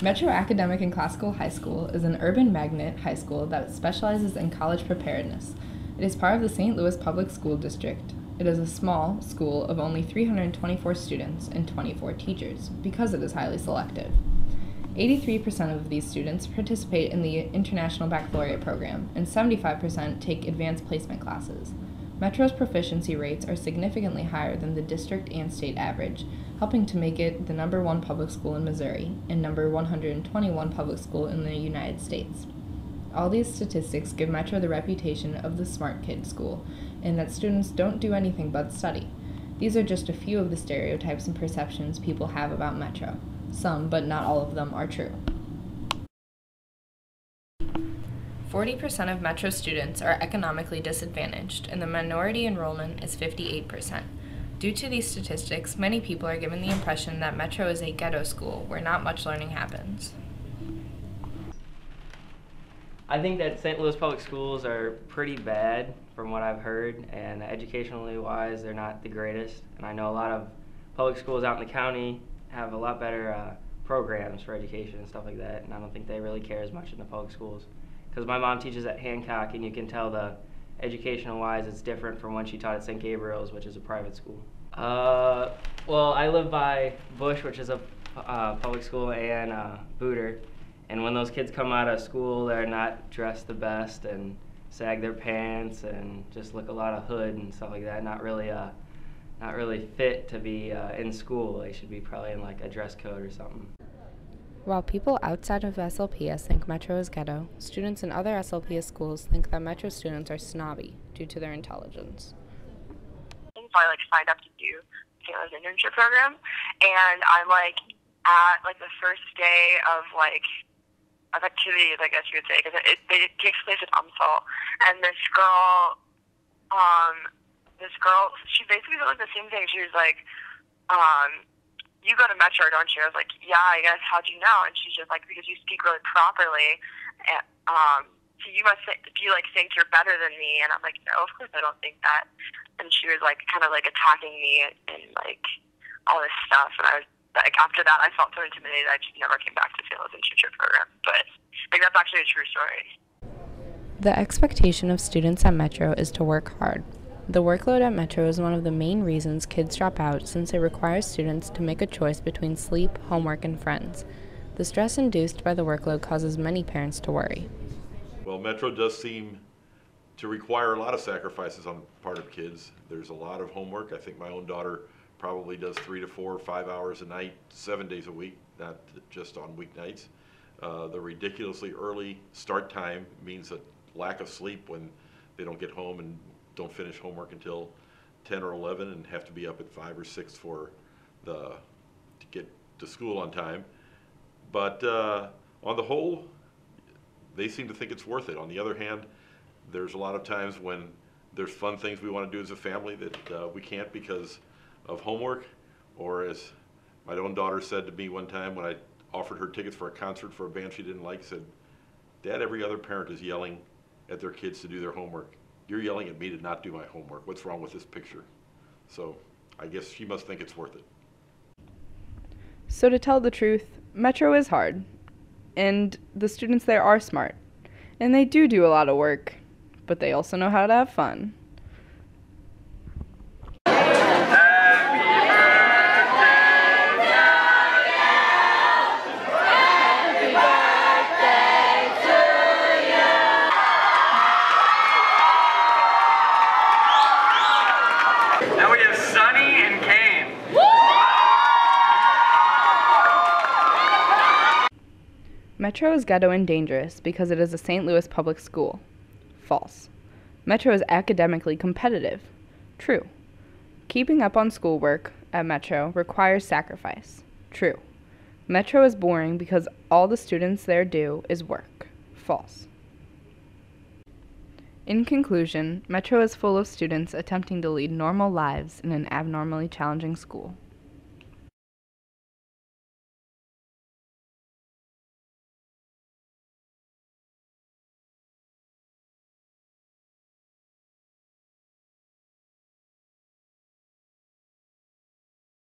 Metro Academic and Classical High School is an urban magnet high school that specializes in college preparedness. It is part of the St. Louis Public School District. It is a small school of only 324 students and 24 teachers because it is highly selective. 83% of these students participate in the International Baccalaureate program, and 75% take advanced placement classes. Metro's proficiency rates are significantly higher than the district and state average, helping to make it the #1 public school in Missouri and #121 public school in the United States. All these statistics give Metro the reputation of the smart kid school, and that students don't do anything but study. These are just a few of the stereotypes and perceptions people have about Metro. Some, but not all of them, are true. 40% of Metro students are economically disadvantaged, and the minority enrollment is 58%. Due to these statistics, many people are given the impression that Metro is a ghetto school where not much learning happens. I think that St. Louis public schools are pretty bad from what I've heard, and educationally wise, they're not the greatest. And I know a lot of public schools out in the county have a lot better programs for education and stuff like that, and I don't think they really care as much in the public schools. Because my mom teaches at Hancock, and you can tell the educational wise it's different from when she taught at St. Gabriel's, which is a private school. Well, I live by Bush, which is a public school, and Booter. And when those kids come out of school, they're not dressed the best and sag their pants and just look a lot of hood and stuff like that. Not really fit to be in school. They should be probably in like a dress code or something. While people outside of SLPS think Metro is ghetto, students in other SLPS schools think that Metro students are snobby due to their intelligence. So I signed up to do Taylor's internship program, and I'm at the first day of activities, I guess you would say, because it takes place at UMSL, and this girl, she basically said the same thing. She was like, you go to Metro, don't you? I was like, yeah, I guess. How'd you know? And she's just like, because you speak really properly. So you must think you're better than me. And I'm like, no, of course I don't think that. And she was kind of attacking me and all this stuff. And I was after that, I felt so intimidated. I just never came back to Taylor's internship program. But that's actually a true story. The expectation of students at Metro is to work hard. The workload at Metro is one of the main reasons kids drop out, since it requires students to make a choice between sleep, homework, and friends. The stress induced by the workload causes many parents to worry. Well, Metro does seem to require a lot of sacrifices on the part of kids. There's a lot of homework. I think my own daughter probably does 3 to 4 or 5 hours a night, 7 days a week, not just on weeknights. The ridiculously early start time means a lack of sleep when they don't get home and don't finish homework until 10 or 11 and have to be up at 5 or 6 to get to school on time. But on the whole, they seem to think it's worth it. On the other hand, there's a lot of times when there's fun things we want to do as a family that we can't because of homework, or as my own daughter said to me one time when I offered her tickets for a concert for a band she didn't like, said, "Dad, every other parent is yelling at their kids to do their homework. You're yelling at me to not do my homework. What's wrong with this picture?" So I guess she must think it's worth it. So to tell the truth, Metro is hard, and the students there are smart, and they do a lot of work, but they also know how to have fun. Now we have Sunny and Kane. Metro is ghetto and dangerous because it is a St. Louis public school. False. Metro is academically competitive. True. Keeping up on schoolwork at Metro requires sacrifice. True. Metro is boring because all the students there do is work. False. In conclusion, Metro is full of students attempting to lead normal lives in an abnormally challenging school.